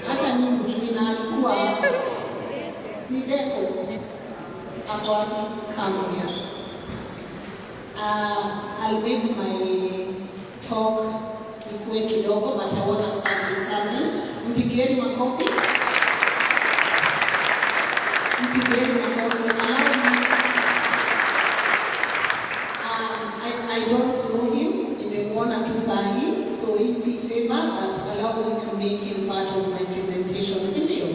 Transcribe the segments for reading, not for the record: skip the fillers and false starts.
Hata ni mjumina alikuwa ni deko hapo come here. I'll make my talk ikuwe kidogo, but I want to start with something. Mpigieni makofi. Mpigieni makofi. I don't know him. Nimemuona tu sahi, so easy favor, but allow me to make him part of my presentation. Sindio?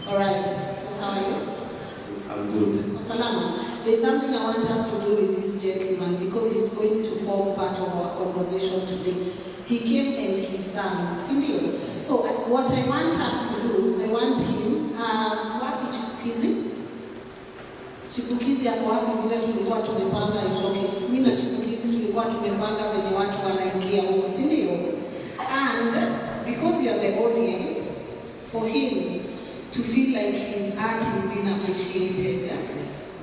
Alright, so how are you? I'm good. Salama. There's something I want us to do with this gentleman because it's going to form part of our conversation today. He came and he sang. Sindio? So what I want us to do, I want him, wapi chipukizi? Chipukizi yako wapi vile tulikuwa tumepanga, it's okay. Mimi na chipukizi tulikuwa tumepanga venye watu wanaingia huko, si ndio? And because you are the audience, for him to feel like his art is being appreciated,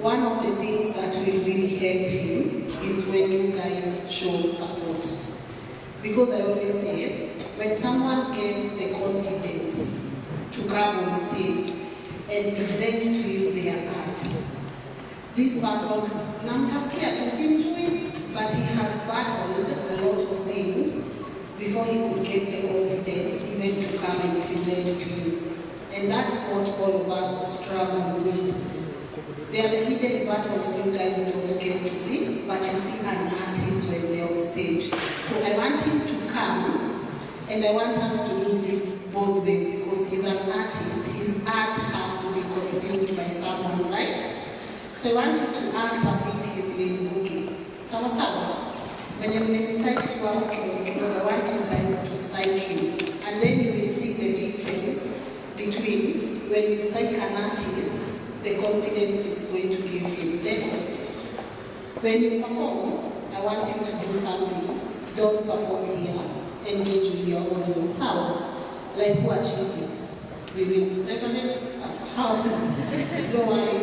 one of the things that will really help him is when you guys show support. Because I always say, when someone gets the confidence to come on stage and present to you their art, this person, namtasikia tusimjui, but he has battled a lot of things before he could get the confidence even to come and present to you. And that's what all of us struggle with. They are the hidden battles you guys don't get to see, but you see an artist when they're on stage. So I want him to come, and I want us to do this both ways because he's an artist. His art has to be consumed by someone, right? So I want you to act as if he's Lynn Ngugi. Sawa sawa? When you decide to work, I want you guys to psych him. And then you will see the difference between when you psych an artist, the confidence it's going to give him. Then, when you perform, I want you to do something. Don't perform here. Engage with your audience. How? Like who are cheesy. We will recommend how. Don't worry,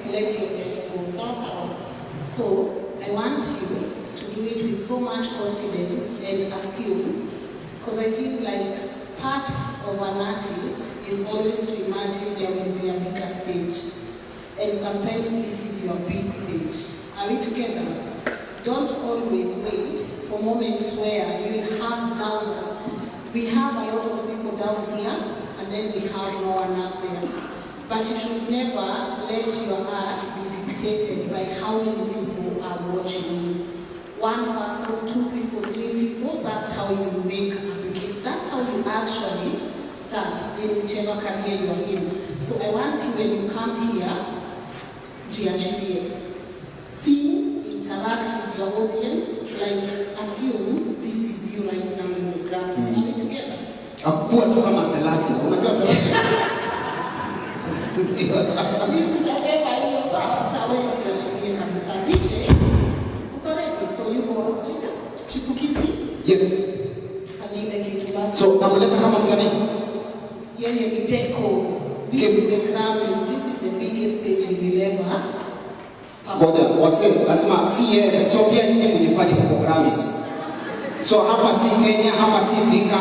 let yourself go. So, I want you to do it with so much confidence and assume, because I feel like part of an artist is always to imagine there will be a bigger stage. And sometimes this is your big stage. Are we together? Don't always wait for moments where you'll have thousands. We have a lot of people down here, and then we have no one up there. But you should never let your art be dictated by how many people are watching you. One person, two people, three people, that's how you make a beginning. That's how you actually start in whichever career you are in. So I want you, when you come here, sing, interact with your audience, like assume this is you right now in the Grammys. Are we together? Akuwa tu kama Selasi. Unajua Selasi? Mimi nasema hiyo sawa wewe jiachilie kabisa. DJ, uko ready? So you go outside. Chipukizi? Yes. Anile kitu basi. So namleta kama msanii? Yeye ni deco. This is the Grammys. This is the biggest stage you will ever. Ngoja, wasema lazima si yeye. So pia nyinyi mjifanye kwa Grammys. So hapa si Kenya, hapa si Thika.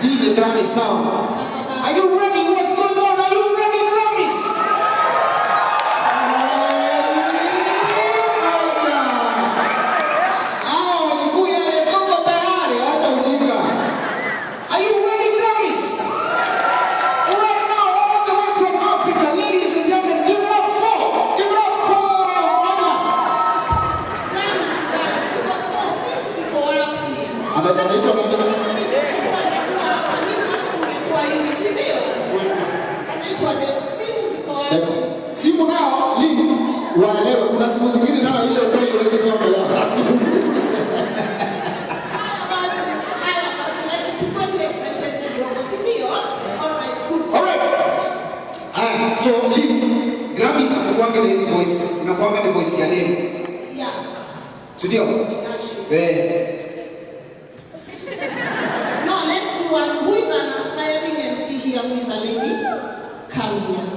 Hii ni Grammys sawa. Are you ready? What's going on? Are you ready, Grammys? Are you ready, Grammys? Right now, all the way from Africa, ladies and gentlemen, give it up for Grammys, guys, tuko siko wapi? anaitwa nani? Simu nao Lynn waelewe kuna simu zingine nao ile ukweli uweze kuwa mbele ya watu. So Lynn, Grammys anakuanga na hizi voice, inakuanga ni voice ya Lynn. Yeah. Studio. No, let's do one. Who is an aspiring MC here? Who is a lady? Come here.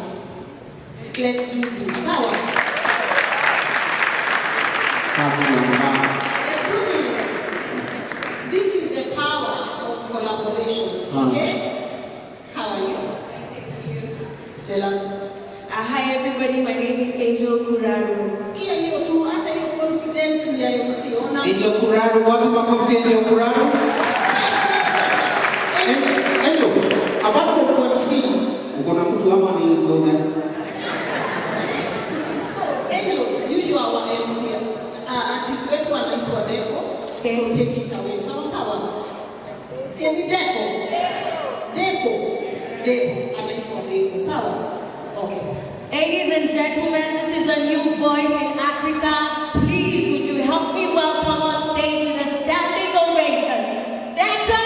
Let's do this. Sawa. Let's do this. This is the power of Okay? How are you? Tell us. Hi everybody, my name is Angel Kuraru. Sikia hiyo tu, hata hiyo confidence ya MC. Angel Kuraru, wapi makofi Angel Kuraru? Angel, apart from MC, uko na mtu ama ni ndio? So, Angel, you are our MC. Artist wetu anaitwa Deko. So take it away. Sawa. Si ni Deko. Deko anaitwa Deko. Sawa. Okay. Ladies and gentlemen, this is a new voice in Africa. Please, would you help me welcome on stage with a standing ovation, Deko!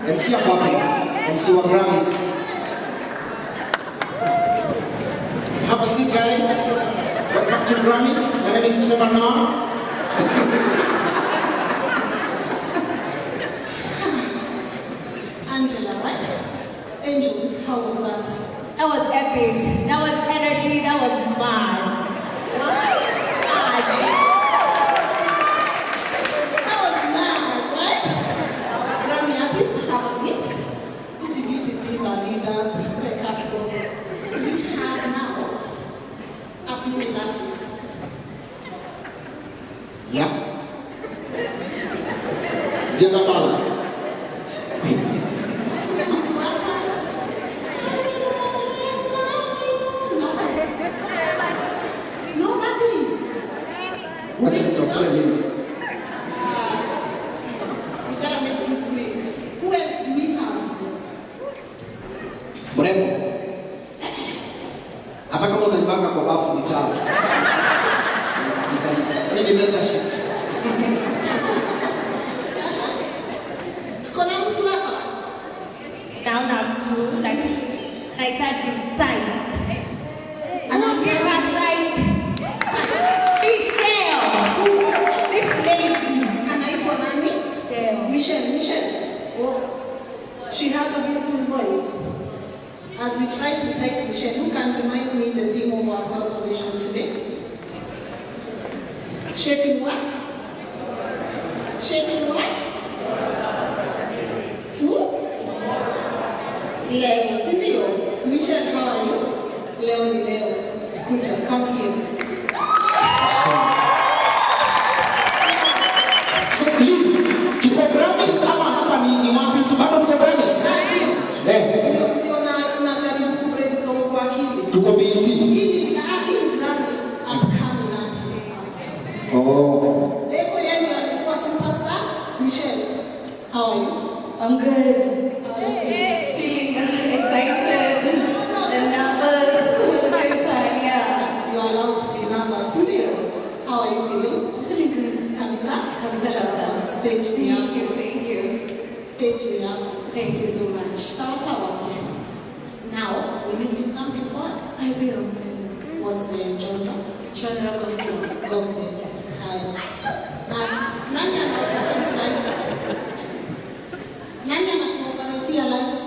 MC ako wapi? MC wa Grammys. Have a seat, guys. Welcome to Grammys. My name is Herman. Angela, right? Angel, how was that? That was epic. That was energy. That was mad. That was mad, right? Our Grammy artists have a seat. These VTCs are leaders. We have now a female artist. Yeah. Gender balance. What did you tell him? We gotta make this quick. Who else do we have here? Mrembo. Hata kama unaibaka kwa bafu ni sawa. Hii ni mentorship. Oh, she has a beautiful voice. As we try to cite Michelle, who can remind me the theme of our conversation today? Shaping what? Shaping what? To? Leo, sindio? Michelle, how are you? Leo ni Leo. Kuja, come here. So, Lynn, tuko Grammys ama hapa ni wapi? Bado tuko Grammys? Ndio na jaribu kubrainstorm kwa akili. Tuko BET. Hii Grammys upcoming artists. Oh. Deko yeye alikuwa superstar. Michelle, how are you? I'm good. How are you feeling? Feeling excited and nervous at the same time, yeah. You're allowed to be nervous, sindio? How are you feeling? I'm feeling good. Kabisa? Kabisa. Stage Thank you, thank you. Stage yako. Thank you so much. Sawa. Yes. Now, will you sing something for us? I will. What's the genre? Genre gospel. Gospel. Yes. Nani anaoperate lights? Nani anakuoperatia lights?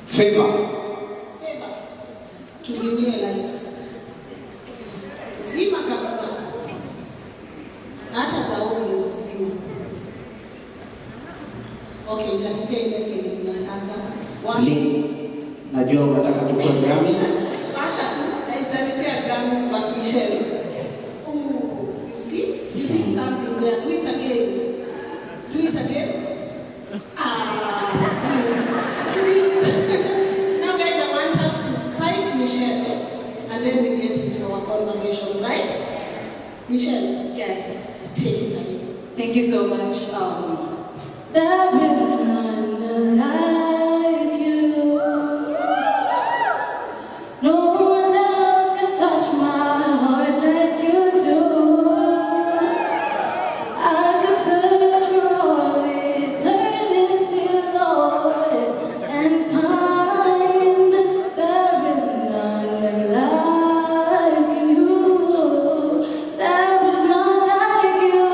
Favor. Tuzimie lights. Zima kabisa. Hata za audience zima. Okay, janipia ile feeling nataka. Lynn, najua unataka tukue Grammys. Basha tu, janipia Grammys but Michelle. Ooh, you see? You did something there. Do it again. Do it again. Now guys, I want us to cite Michelle and then we get into our conversation, right? Michelle, Yes. take it away. Thank you so much. There is none like you. No one else can touch my heart like you do. I could search for all eternity, Lord, and find there is none like you. There is none like you.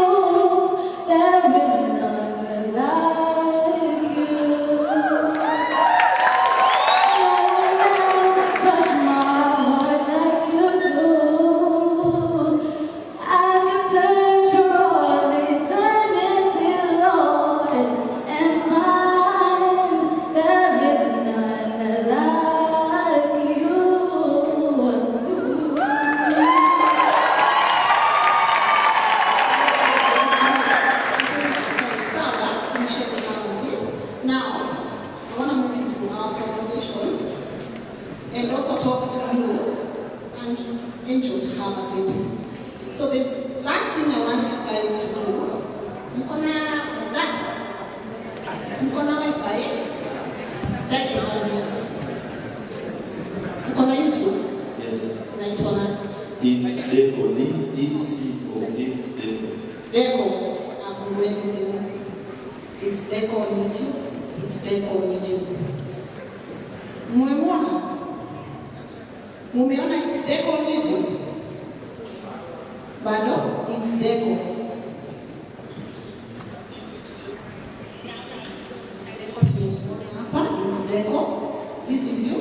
There is none like you. No one else can touch my heart like you do. I can search for all eternity, Lord, and find there is none like you. Sawa, Michelle, have a seat. Now, I want to move into our conversation and also talk to you. And Angel, have a seat. So this last thing I want you guys to do, mkona data, mkona Wi-Fi, right now here. Mkona YouTube, Yes, naitwa nani? it's Deco, D-E-C-O, it's Deco. Deco, afungueni simu. It's Deco on YouTube. It's Deco on YouTube. Mmemwona? Mumeona it's Deco on YouTube? Bado, it's Deco. Deco tumemuona hapa, it's Deco. This is you.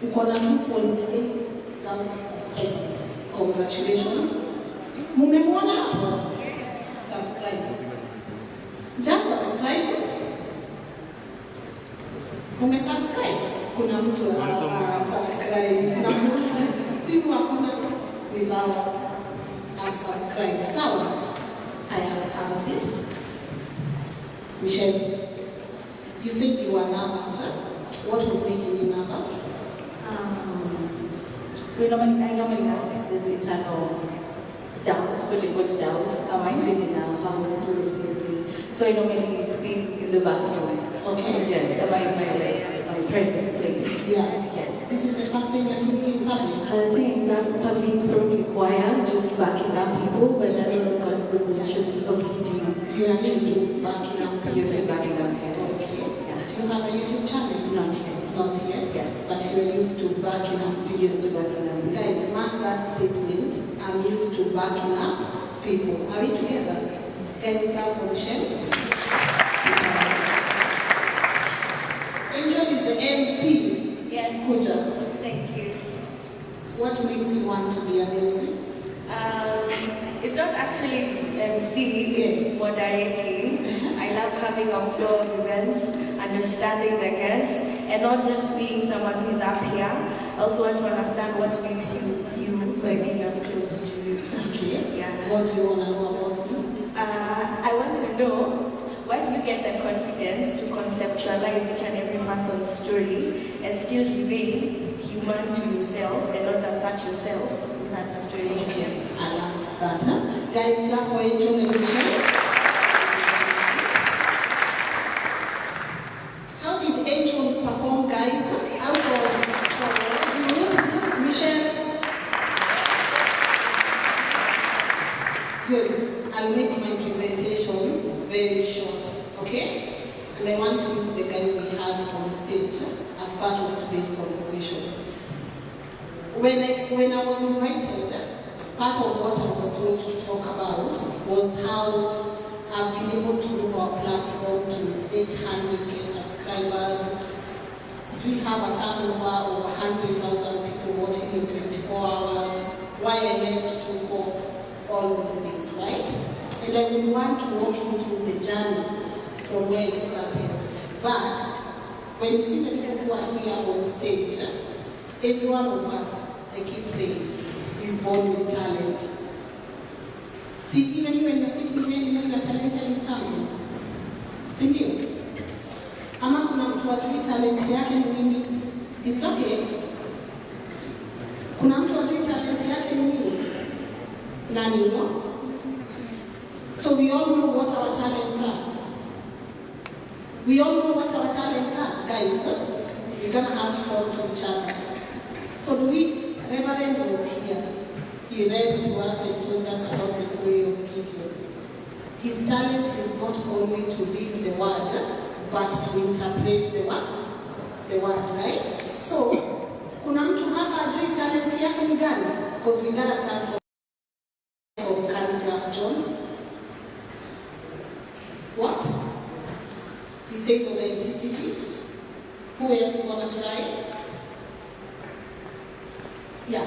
Uko na 2.8 thousand subscribers. Congratulations. Mumemwona hapo? Subscribe. Just subscribe. Umesubscribe? Kuna mtu subscribe. Simu hakuna. Ni sawa. I've subscribed. Sawa. I have a seat. Michelle, you said you were nervous. Huh? What was making you nervous? I normally have this internal doubt, quote-unquote doubt. Am I good enough? How will you receive me? So I normally sing in the bathroom. Okay. Yes, am I in my private place? Yeah. Yes. This is the first time you're singing in public. I sing in public, probably choir, just backing up people, but I never got to the position of leading. You are used to backing up. Used to backing up, yes. Okay. Yeah. Do you have a YouTube channel? Not yet. Not yet? Yes. But you are used to backing up. Used to backing up. Guys, mark that statement. I'm used to backing up people. Are we together? Guys, clap for Michelle. Kuja. Thank you. What makes you want to be an MC? It's not actually MC, it's moderating. I love having a flow of events, understanding the guests, and not just being someone who's up here. I also want to understand what makes you by being up close to you. Okay. Yeah. What do you want to know about me? I want to know, where do you get the confidence to conceptualize each and every person's story and still remain human to yourself and not attach yourself with that story? Okay, I like that. Guys, clap for Angel and Michelle. How did Angel perform, guys? Out of Michelle? Good. I'll make my presentation very short, okay? And I want to use the guys we had on stage as part of today's conversation. When I was invited, part of what I was going to talk about was how I've been able to move our platform to 800k subscribers. So we have a turnover of 100,000 people watching in 24 hours. Why I left to go, all those things, right? And I would want to walk you through the journey from where it started. But when you see the people who are here on stage, every one of us, I keep saying, is born with talent. See, even you when you're sitting here, you know you're talented in something. Si ndio? Ama kuna mtu ajui talent yake ni nini? It's okay. Kuna mtu ajui talent yake ni nini? Nani huyo? So we all know what our talents are. We all know what our talents are, guys. We're gonna have to talk to each other. So Reverend was here. He read to us and told us about the story of Gideon. His talent is not only to read the word, but to interpret the word, right? So, kuna mtu hapa ajui talent yake ni gani? Because we gotta start from Calligraph Jones. What? He says authenticity. Who else wanna try? Yeah.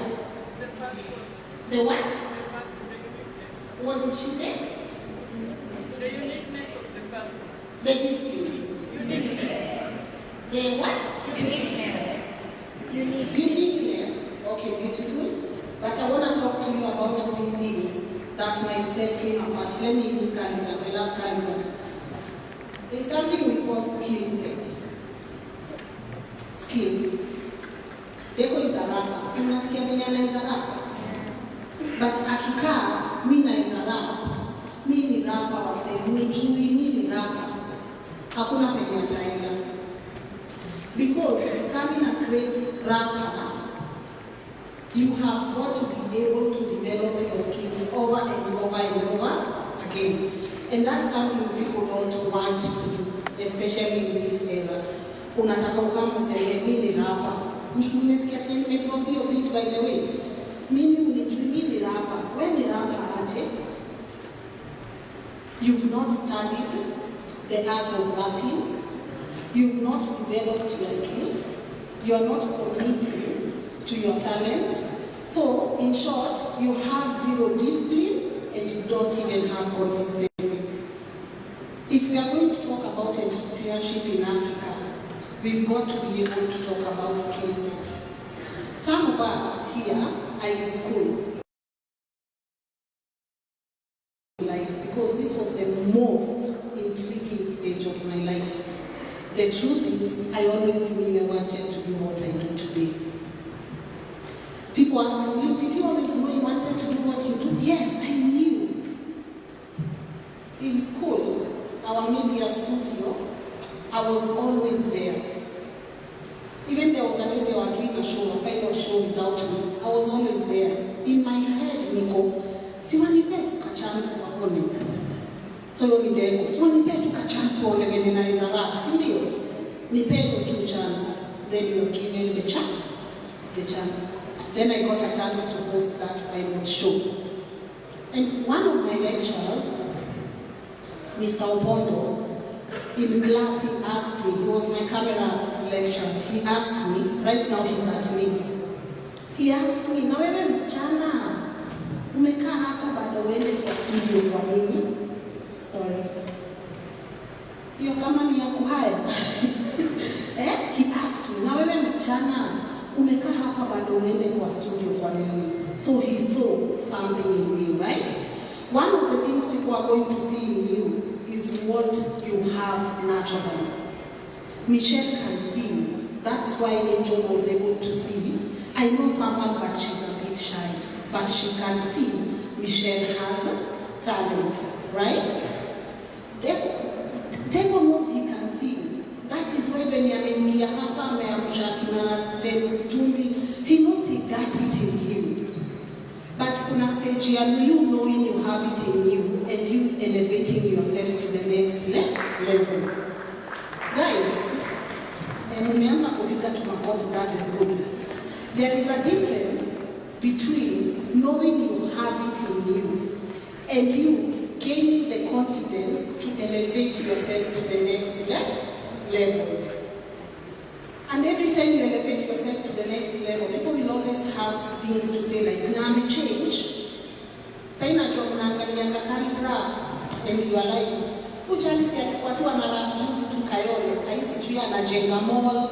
The what? What did she say? The uniqueness of the person. The discipline. Uniqueness. The what? Uniqueness. Uniqueness. Okay, beautiful. But I want to talk to you about 3 things that might set him apart. Let me use calligraph. I love calligraph. There's something we call skill set. Skills. Deko is a rapper. Si unasikia mwenye anaweza rap? But akikaa, mi naweza rap. Mi ni rapper wase, nijui mi ni rapper. Hakuna penye ataenda. Because coming and create rapper, you have got to be able to develop your skills over and over and over again. And that's something people don't want to do, especially in this era. Unataka ukama useme mi ni rapper. Mmesikia nimedrop hiyo beat by the way. Mimi unijui mi ni rapper. Wewe ni rapper aje? You've not studied the art of rapping. You've not developed your skills. You're not committing to your talent. So, in short, you have zero discipline and you don't even have consistency. If we are going to talk about entrepreneurship in Africa, we've got to be able to talk about skill set. Some of us here are in school life because this was the most intriguing stage of my life. The truth is, I always knew I wanted to do what I do today. People ask me, did you always know you wanted to do what you do? Yes, I knew. In school, our media studio, I was always there. Even there was a day they were doing a show, a pilot show without me. I was always there. In my head, Nico, siwanipe tukachance wakone. So you need to siwanipe tukachance wale venye naweza rap, si ndio? Nipe tu chance. Then you're given the chance. Then I got a chance to host that pilot show. And one of my lecturers, Mr. Opondo, in class he asked me, he was my camera lecture, he asked me, right now he's at NIMS, he asked me, na wewe msichana, umekaa hapa bado uende kwa studio kwa nini? Sorry. Hiyo kama ni ya kuhaya. He asked me, na wewe msichana, umekaa hapa bado uende kwa studio kwa nini? So he saw something in me, right? One of the things people are going to see in you is what you have naturally. Michelle can sing. That's why Angel was able to sing. I know someone, but she's a bit shy. But she can sing. Michelle has talent, right? Dego knows he can sing. That is why when ameingia hapa ameamsha kina Denis Itumbi, he knows he got it in him. But kuna stage ya you knowing you have it in you and you elevating yourself to the next level. Guys, umeanza kupiga tu makofi, that is good. There is a difference between knowing you have it in you and you gaining the confidence to elevate yourself to the next level. And every time you elevate yourself to the next level, people will always have things to say like, na ame change. Saina jua mnaangalianga calligraph and you are like, ujali si alikuwa tu anarap juzi tu Kayole, sahi sijui anajenga mall,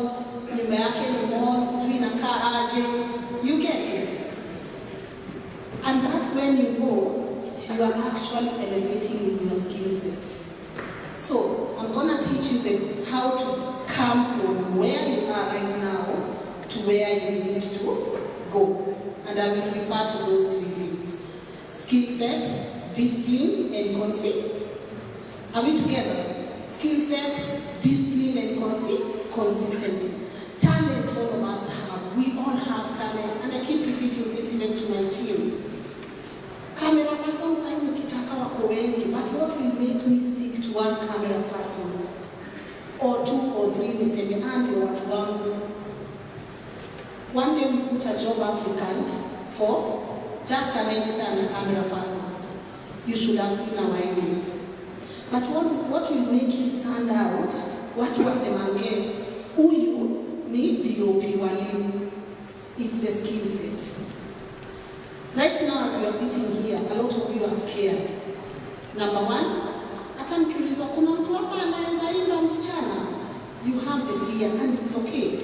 nyumba yake ni mall, sijui inakaa aje. You get it. And that's when you know you are actually elevating in your skill set. So, I'm going to teach you how to come from where you are right now to where you need to go. And I will refer to those three things. Skill set, discipline, and Are we together? Skill set, discipline, and consistency. Talent all of us have. We all have talent. And I keep repeating this even to my team. Camera person sahi nikitaka wako wengi, but what will make me stick to one camera person? Or two or three, niseme ndio watu wangu. One day we put a job applicant for just an editor and a camera person. You should have seen our email. But what will make you stand out? Watu wasemange, huyu ni DOP wa Lynn. It's the skill set. Right now, as we are sitting here, a lot of you are scared. Number one, hata mkiulizwa kuna mtu hapa anaweza imba msichana. You have the fear and it's okay.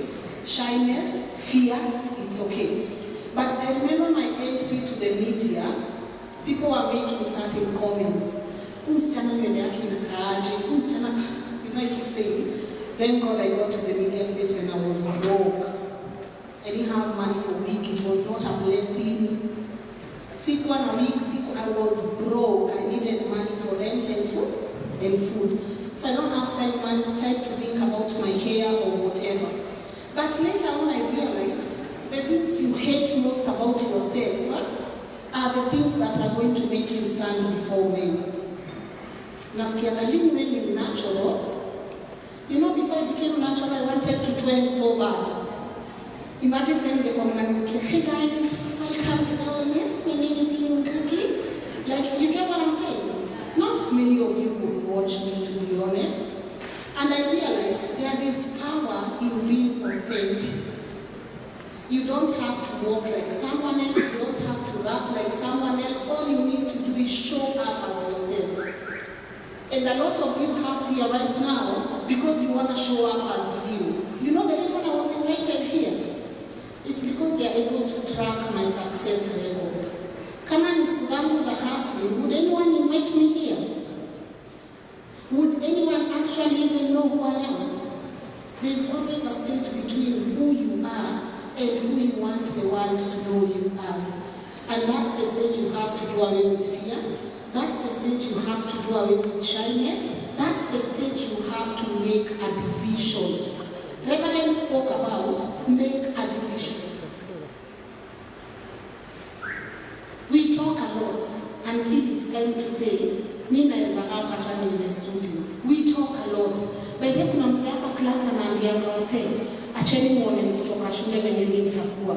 Shyness, fear, it's okay. But I remember my entry to the media, people were making certain comments. Msichana nywele yake inakaaje? Msichana, I keep saying, thank God I got to the media space when I was broke. I didn't have money for a week. It was not a blessing. Sikuwa na week, I was broke. I needed money for rent and food. So I don't have time to think about my hair or whatever. But later on I realized the things you hate most about yourself are the things that are going to make you stand before men. Nasikia Lynn made him natural. You know, before I became natural, I wanted to trend so bad. Imagine saying the community, hey guys, welcome to Denis. My name is Lynn Ngugi. Like, you get what I'm saying? Not many of you would watch me, to be honest. And I realized there is power in being authentic. You don't have to walk like someone else. You don't have to rap like someone else. All you need to do is show up as yourself. And a lot of you have fear right now because you want to show up as you. You know the reason I was invited here? It's because they are able to track my success record. Kama ni siku zangu za hustling, would anyone invite me here? Would anyone actually even know who I am? There's always a stage between who you are and who you want the world to know you as. And that's the stage you have to do away with fear. That's the stage you have to do away with shyness. That's the stage you have to make a decision. Reverend spoke about make a decision. We talk a lot until it's time to say, mi naeza hapa chani in the studio. We talk a lot. By the way, kuna mse hapa class anaambianga wasee, acheni muone nikitoka shule venye mimi nitakuwa.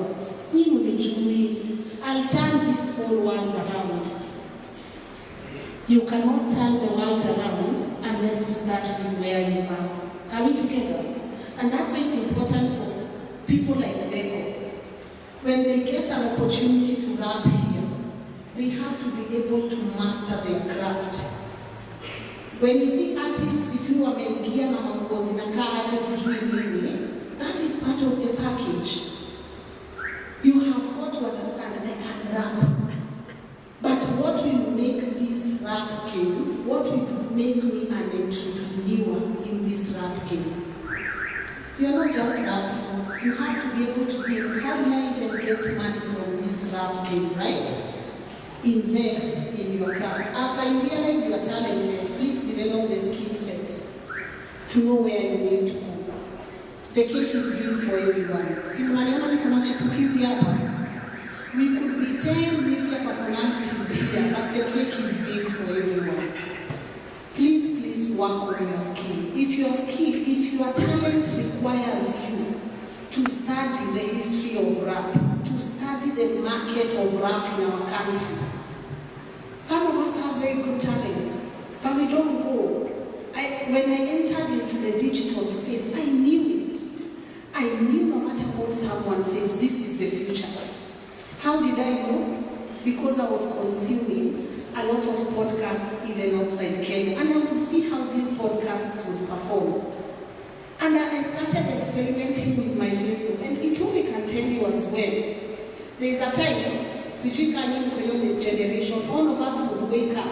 Nyinyi mnijui. I'll turn this whole world around. You cannot turn the world around unless you start with where you are. Are we together? And that's why it's important for people like Beko. When they get an opportunity to rap here, they have to be able to master their craft. When you see artists ikiwa wameingia na manguo zinakaa aje sijui nini, that is part of the package. You have got to understand they can rap. But what will make this rap game, what will make me an entrepreneur in this rap game? You are not just rapping. You have to be able to think, how do I even get money from this rap game, right? Invest in your craft. After you realize you are talented, please develop the skill set to know where you need to go. The cake is big for everyone. Si mnaniona niko na chipukizi hapa? We could be 10 media personalities here, but the cake is big for everyone. Please work on your skill. If your talent requires you to study the history of rap, to study the market of rap in our country. Some of us have very good talents, but we don't go. When I entered into the digital space, I knew it. I knew no matter what someone says, this is the future. How did I know? Because I was consuming a lot of podcasts even outside Kenya, and I would see how these podcasts would perform. And I started experimenting with my Facebook, and Itumbi can tell you as well. There's a time, sijui kanyi mko the generation, all of us would wake up,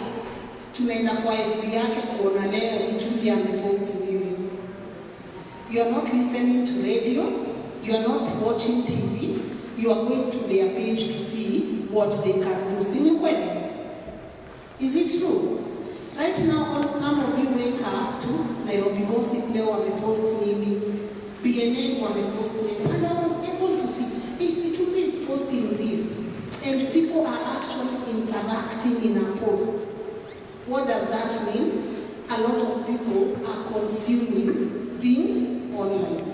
tunaenda kwa FB yake kuona leo Itumbi amepost nini. You are not listening to radio, you are not watching TV, you are going to their page to see what they can do. Sini kweli? Is it true? Right now, some of you wake up to Nairobi Gossip leo wamepost nini, BNN wamepost nini, and I was able to see if Itumbi is posting this and people are actually interacting in a post. What does that mean? A lot of people are consuming things online.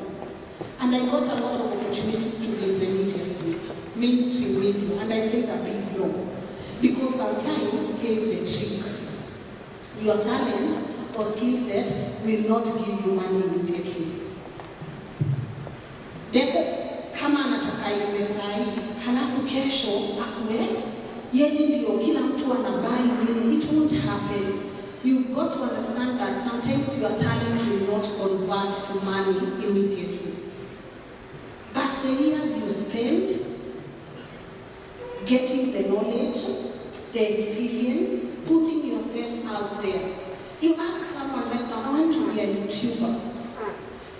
And I got a lot of opportunities to be in the media space, mainstream media, and I said a big no. Because sometimes, here's the trick. Your talent or skill set will not give you money immediately. Deko, kama anatoka USA, halafu kesho akue, yeye ndio kila mtu anabai nini, it won't happen. You've got to understand that sometimes your talent will not convert to money immediately. But the years you spend getting the knowledge, the experience, putting yourself out there. You ask someone right now, I want to be a YouTuber.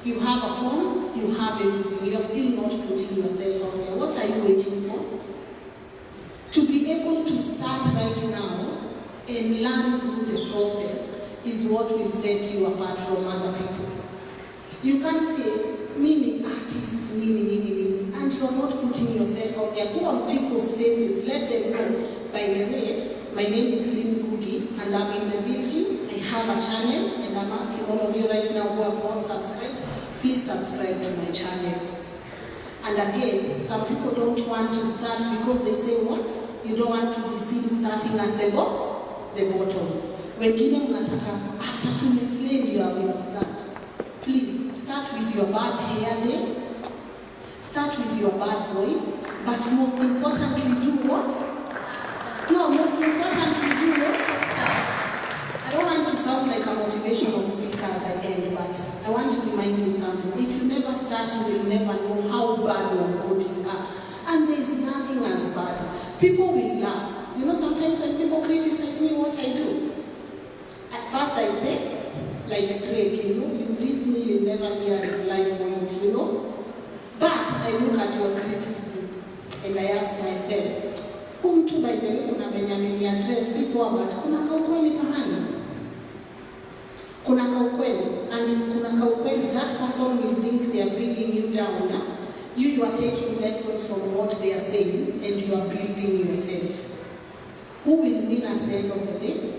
You have a phone, you have everything, you're still not putting yourself out there. What are you waiting for? To be able to start right now and learn through the process is what will set you apart from other people. You can't say, meaning artist, meaning, and you are not putting yourself out there. Go on people's faces, let them know. By the way, my name is Lynn, Ngugi, and I'm in the building. I have a channel, and I'm asking all of you right now who have not subscribed, please subscribe to my channel. And again, some people don't want to start because they say, what? You don't want to be seen starting at the bottom. Wengine mnataka, after to mislead you, I will start. Please, start with your bad hair day, start with your bad voice, but most importantly, do what? No, most importantly, do what? I don't want to sound like a motivational speaker as I end, but I want to remind you something. If you never start, you will never know how bad or good you are. And there is nothing as bad. People will laugh. You know, sometimes when people criticize me, what I do? At first I say, like Greg, you know, you diss me, you'll never hear a reply for it, you know? But I look at your criticism and I ask myself, mtu by the way kuna venye ameniaddress ipo, but kuna kaukweli pahali? Kuna kaukweli, and if kuna kaukweli, that person will think they are bringing you down. You are taking lessons from what they are saying and you are building yourself. Who will win at the end of the day?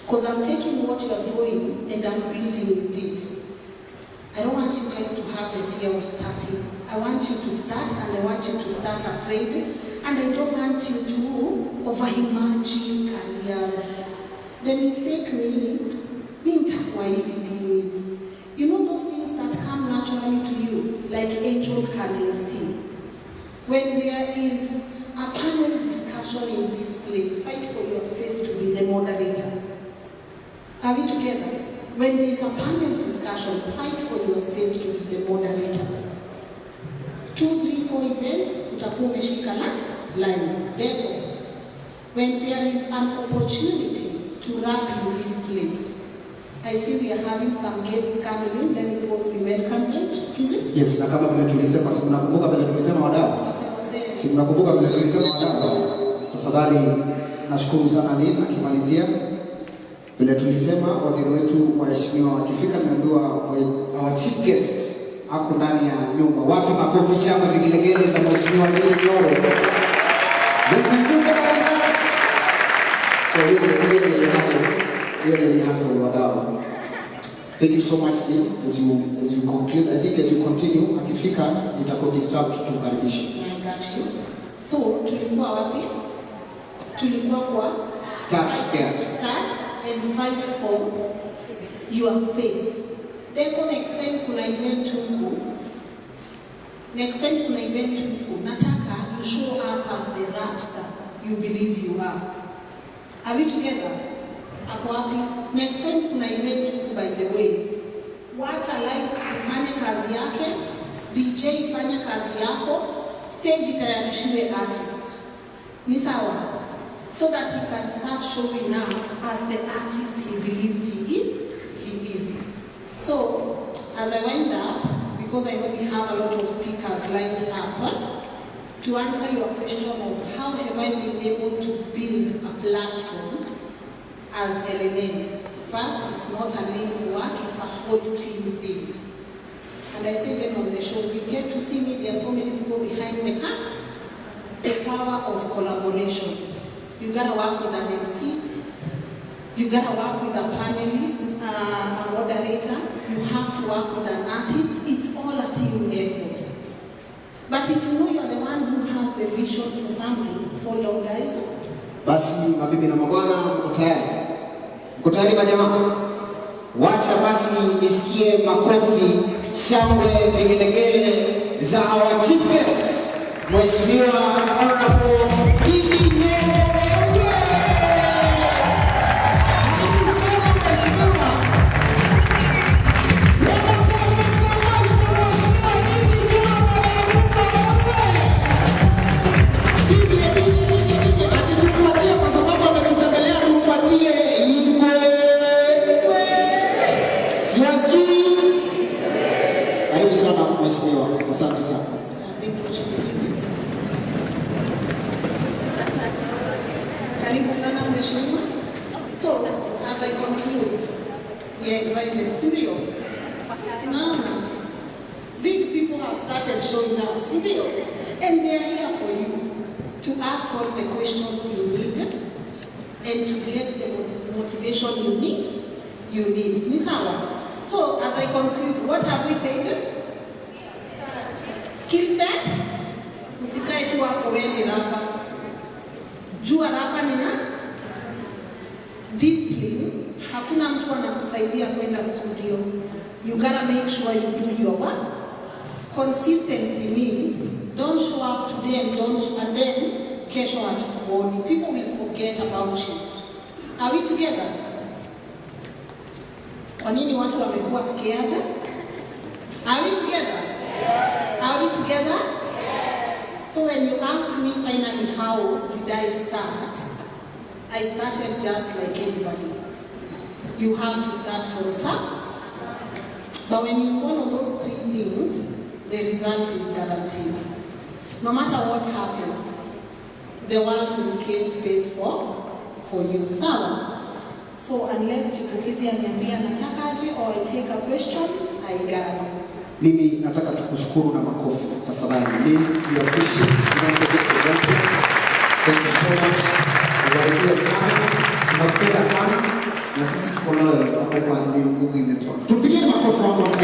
Because I'm taking what you are doing and I'm building with it. I don't want you guys to have the fear of starting. I want you to start, and I want you to start afraid. And I don't want you to over-imagine careers. The mistake ni nitakuwa hivi lini. You know those things that come naturally to you, like angel calling still. When there is a panel discussion in this place, fight for your space to be the moderator. Are we together? When there is a panel discussion, fight for your space to be the moderator. 2, 3, 4 events, utakuwa umeshika line. Therefore, when there is an opportunity to rap in this place, I see we are having some guests coming in. Let me pause, we welcome them. Yes, na kama vile tulisema, si mnakumbuka vile tulisema wadau? Si mnakumbuka vile tulisema wadau? Tafadhali nashukuru sana Lynn akimalizia. Vile tulisema wageni wetu waheshimiwa wakifika, nimeambiwa our chief guest ako ndani ya nyumba. Wapi makofi shangwe vigelegele za mheshimiwa Lynn Nyoro. We can do better than that. So you're the rehearsal wadau. Thank you so much Lynn, as you conclude. I think as you continue, akifika nitakudisrupt tukaribisha. I got you. So tulikuwa wapi? Tulikuwa kwa Start and fight for your space. Then next time kuna event huku. Nataka you show up as the rap star you believe you are. Are we together? Ako wapi? Next time kuna event huku, by the way. Wacha lights ifanye kazi yake, DJ ifanye kazi yako, stage itayarishiwe artist. Ni sawa? So that he can start showing up as the artist he believes he is. So, as I wind up, because I know we have a lot of speakers lined up, to answer your question of how have I been able to build a platform as LNM. First, it's not a Lynn's work, it's a whole team thing. And I say even on the shows, you get to see me, there are so many people behind the camera. The power of collaborations. You gotta work with an MC, you gotta work with a panelist, a moderator, you have to work with an artist. It's all a team effort. But if you know you're the one who has the vision for something, hold on guys. Basi mabibi na mabwana, mko tayari? Mko tayari majamaa? Wacha basi nisikie makofi, shangwe, vigelegele za our chief guests, Mheshimiwa Honorable Denis. Asante sana. Karibu sana mheshimiwa. So, as I conclude, we are excited, sindio? Naona big people have started showing up, sindio? And they are here for you to ask all the questions you need and to get the motivation you need. Ni sawa? So, as I conclude, what have we said? Skill set, usikae tu hapo wewe rapa. Jua rapa nina discipline. Hakuna mtu anakusaidia kwenda studio. You gotta make sure you do your work. Consistency means don't show up today and then kesho hatukuoni. People will forget about you. Are we together? Kwa nini watu wamekuwa scared? Are we together? Are we together? So when you ask me finally how did I start, I started just like anybody. You have to start from some. But when you follow those 3 things, the result is guaranteed. No matter what happens, the world will give space for you. So unless Chipukizi aniambia natakaje or I take a question, I gather. Mimi nataka tukushukuru na makofi tafadhali. Lynn, we appreciate you. Thank you so much. Tunabarikiwa sana, tunakupenda sana na sisi tuko nawe hapo kwa Ngugi network. Tupigie makofi hapo kwa